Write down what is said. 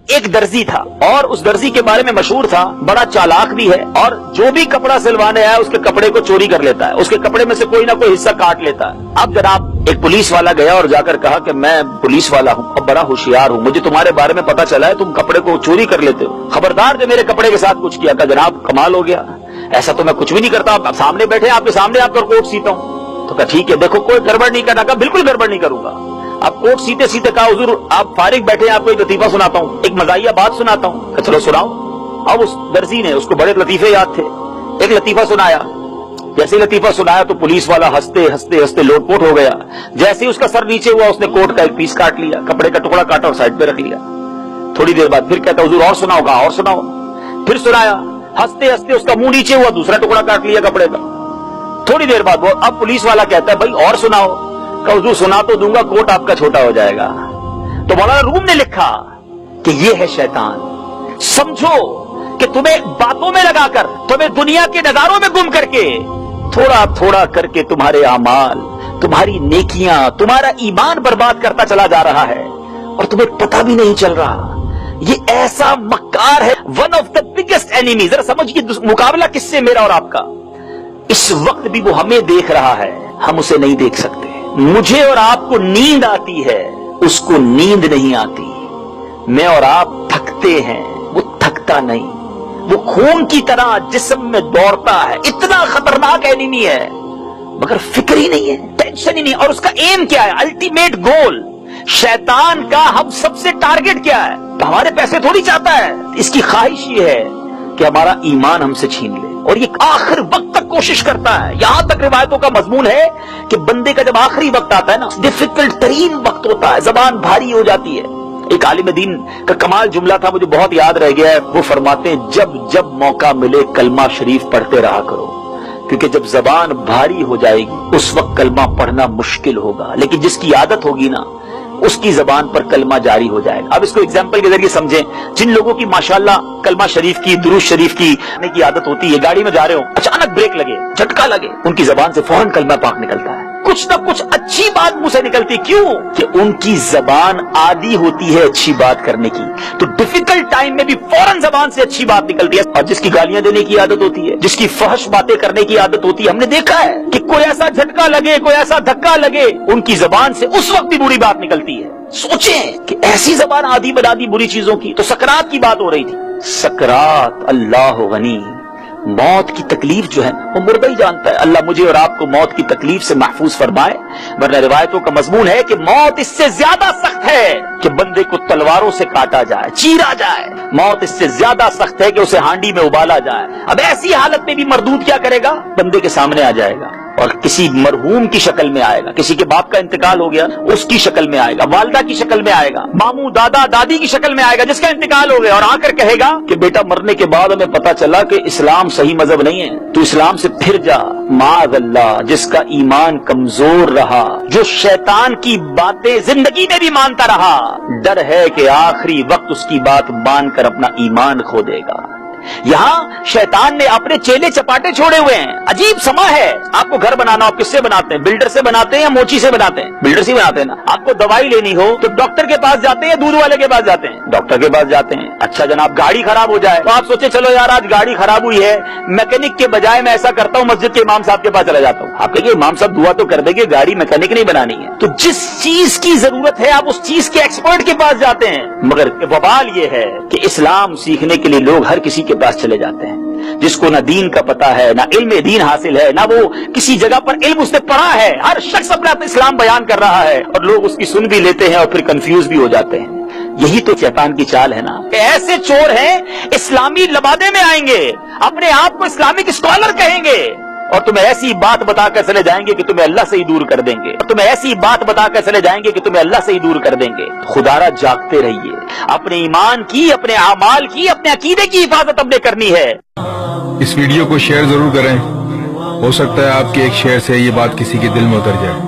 ایک درزی تھا اور اس درزی کے بارے میں مشہور تھا، بڑا چالاک بھی ہے اور جو بھی کپڑا سلوانے آیا اس کے کپڑے کو چوری کر لیتا ہے، اس کے کپڑے میں سے کوئی نہ کوئی حصہ کاٹ لیتا ہے۔ اب جناب ایک پولیس والا گیا اور جا کر کہا کہ میں پولیس والا ہوں اور بڑا ہوشیار ہوں، مجھے تمہارے بارے میں پتا چلا ہے تم کپڑے کو چوری کر لیتے ہو، خبردار جو میرے کپڑے کے ساتھ کچھ کیا۔ کہ جناب کمال ہو گیا، ایسا تو میں کچھ بھی نہیں کرتا، آپ سامنے بیٹھے آپ کے سامنے آپ کا کوٹ سیتا ہوں۔ تو کہا ٹھیک ہے، دیکھو کوئی گڑبڑ نہیں کرنا۔ کہا بالکل گڑبڑ نہیں کروں گا۔ اب کوٹ سیتے سیتے کہا حضور آپ فارغ بیٹھے ہیں، آپ کو ایک لطیفہ سناتا ہوں، ایک مزاحیہ بات سناتا ہوں۔ کہ چلو سناؤ۔ اب اس درزی نے، اس کو بڑے لطیفے یاد تھے، ایک لطیفہ سنایا۔ جیسے لطیفہ سنایا تو پولیس والا ہنستے ہنستے ہنستے لوٹ پوٹ ہو گیا۔ جیسے اس کا سر نیچے ہوا اس نے کوٹ کا ایک پیس کاٹ لیا، کپڑے کا ٹکڑا کاٹا اور سائڈ پہ رکھ لیا۔ تھوڑی دیر بعد پھر کہتا حضور اور سناؤ۔ کہا اور سناؤ۔ پھر سنایا، ہنستے ہنستے اس کا منہ نیچے ہوا، دوسرا ٹکڑا کاٹ لیا کپڑے کا۔ تھوڑی دیر بعد وہ اب پولیس والا کہتا ہے بھائی اور سناؤ۔ کہ حضور سنا تو دوں گا، کوٹ آپ کا چھوٹا ہو جائے گا۔ تو مولانا روم نے لکھا کہ یہ ہے شیطان، سمجھو کہ تمہیں باتوں میں لگا کر، تمہیں دنیا کے نظاروں میں گم کر کے، تھوڑا تھوڑا کر کے تمہارے اعمال، تمہاری نیکیاں، تمہارا ایمان برباد کرتا چلا جا رہا ہے اور تمہیں پتہ بھی نہیں چل رہا۔ یہ ایسا مکار ہے، one of the biggest enemy. ذرا سمجھیے مقابلہ کس سے، میرا اور آپ کا۔ اس وقت بھی وہ ہمیں دیکھ رہا ہے، ہم اسے نہیں دیکھ سکتے۔ مجھے اور آپ کو نیند آتی ہے، اس کو نیند نہیں آتی۔ میں اور آپ تھکتے ہیں، وہ تھکتا نہیں۔ وہ خون کی طرح جسم میں دوڑتا ہے، اتنا خطرناک اینیمی ہے، مگر فکر ہی نہیں ہے، ٹینشن ہی نہیں۔ اور اس کا ایم کیا ہے، الٹیمیٹ گول شیطان کا ہم سب سے ٹارگٹ کیا ہے؟ ہمارے پیسے تھوڑی چاہتا ہے، اس کی خواہش یہ ہے کہ ہمارا ایمان ہم سے چھین لے، اور یہ آخر وقت تک کوشش کرتا ہے۔ یہاں تک روایتوں کا مضمون ہے کہ بندے کا جب آخری وقت آتا ہے نا، ڈیفیکلٹ ترین وقت ہوتا ہے، زبان بھاری ہو جاتی ہے۔ ایک عالم دین کا کمال جملہ تھا، مجھے بہت یاد رہ گیا ہے۔ وہ فرماتے ہیں جب جب موقع ملے کلمہ شریف پڑھتے رہا کرو، کیونکہ جب زبان بھاری ہو جائے گی اس وقت کلمہ پڑھنا مشکل ہوگا، لیکن جس کی عادت ہوگی نا اس کی زبان پر کلمہ جاری ہو جائے گا۔ اب اس کو ایگزامپل کے ذریعے سمجھیں، جن لوگوں کی ماشاءاللہ کلمہ شریف کی، درود شریف کی عادت ہوتی ہے، گاڑی میں جا رہے ہو، اچانک بریک لگے، جھٹکا لگے، ان کی زبان سے فوراً کلمہ پاک نکلتا ہے، کچھ نہ کچھ اچھی بات منہ سے نکلتی۔ کیوں؟ کہ ان کی زبان عادی ہوتی ہے اچھی بات کرنے کی، تو ڈیفیکلٹ ٹائم میں بھی فوراً زبان سے اچھی بات نکلتی ہے۔ اور جس کی گالیاں دینے کی عادت ہوتی ہے، جس کی فحش باتیں کرنے کی عادت ہوتی ہے، ہم نے دیکھا ہے کہ کوئی ایسا جھٹکا لگے، کوئی ایسا دھکا لگے، ان کی زبان سے اس وقت بھی بری بات نکلتی ہے۔ سوچیں کہ ایسی زبان عادی بنا دی بری چیزوں کی۔ تو سکرات کی بات ہو رہی تھی، سکرات، اللہ غنی، موت کی تکلیف جو ہے وہ مردہ ہی جانتا ہے۔ اللہ مجھے اور آپ کو موت کی تکلیف سے محفوظ فرمائے، ورنہ روایتوں کا مضمون ہے کہ موت اس سے زیادہ سخت ہے کہ بندے کو تلواروں سے کاٹا جائے، چیرا جائے۔ موت اس سے زیادہ سخت ہے کہ اسے ہانڈی میں ابالا جائے۔ اب ایسی حالت میں بھی مردود کیا کرے گا؟ بندے کے سامنے آ جائے گا اور کسی مرحوم کی شکل میں آئے گا، کسی کے باپ کا انتقال ہو گیا اس کی شکل میں آئے گا، والدہ کی شکل میں آئے گا، ماموں دادا دادی کی شکل میں آئے گا جس کا انتقال ہو گیا، اور آ کر کہے گا کہ بیٹا مرنے کے بعد ہمیں پتا چلا کہ اسلام صحیح مذہب نہیں ہے، تو اسلام سے پھر جا۔ معاذ اللہ، جس کا ایمان کمزور رہا، جو شیطان کی باتیں زندگی میں بھی مانتا رہا، ڈر ہے کہ آخری وقت اس کی بات مان کر اپنا ایمان کھو دے گا۔ یہاں شیطان نے اپنے چیلے چپاٹے چھوڑے ہوئے ہیں۔ عجیب سما ہے، آپ کو گھر بنانا ہو کس سے بناتے ہیں؟ بلڈر سے بناتے ہیں یا موچی سے بناتے ہیں؟ بلڈر سے بناتے ہیں نا۔ آپ کو دوائی لینی ہو تو ڈاکٹر کے پاس جاتے ہیں یا دودھ والے کے پاس جاتے ہیں؟ ڈاکٹر کے پاس جاتے ہیں۔ اچھا جناب گاڑی خراب ہو جائے تو آپ سوچے چلو یار آج گاڑی خراب ہوئی ہے، میکینک کے بجائے میں ایسا کرتا ہوں مسجد کے امام صاحب کے پاس چلا جاتا ہوں۔ آپ کہیے امام صاحب دعا تو کر دیں گے، گاڑی میکینک نہیں بنانی ہے۔ تو جس چیز کی ضرورت ہے آپ اس چیز کے ایکسپرٹ کے پاس جاتے ہیں، مگر وبال یہ ہے کہ اسلام سیکھنے کے لیے لوگ ہر کسی کے پاس چلے جاتے ہیں جس کو نہ دین کا پتہ ہے، نہ علم دین حاصل ہے، نہ وہ کسی جگہ پر علم اس نے پڑھا ہے۔ ہر شخص اپنا اسلام بیان کر رہا ہے اور لوگ اس کی سن بھی لیتے ہیں اور پھر کنفیوز بھی ہو جاتے ہیں۔ یہی تو شیطان کی چال ہے نا، کہ ایسے چور ہیں اسلامی لبادے میں آئیں گے، اپنے آپ کو اسلامک اسکالر کہیں گے، اور تمہیں ایسی بات بتا کر چلے جائیں گے کہ تمہیں اللہ سے ہی دور کر دیں گے، اور تمہیں ایسی بات بتا کر چلے جائیں گے کہ تمہیں اللہ سے ہی دور کر دیں گے۔ خدارا جاگتے رہیے، اپنے ایمان کی، اپنے اعمال کی، اپنے عقیدے کی حفاظت ہم نے کرنی ہے۔ اس ویڈیو کو شیئر ضرور کریں، ہو سکتا ہے آپ کے ایک شیئر سے یہ بات کسی کے دل میں اتر جائے۔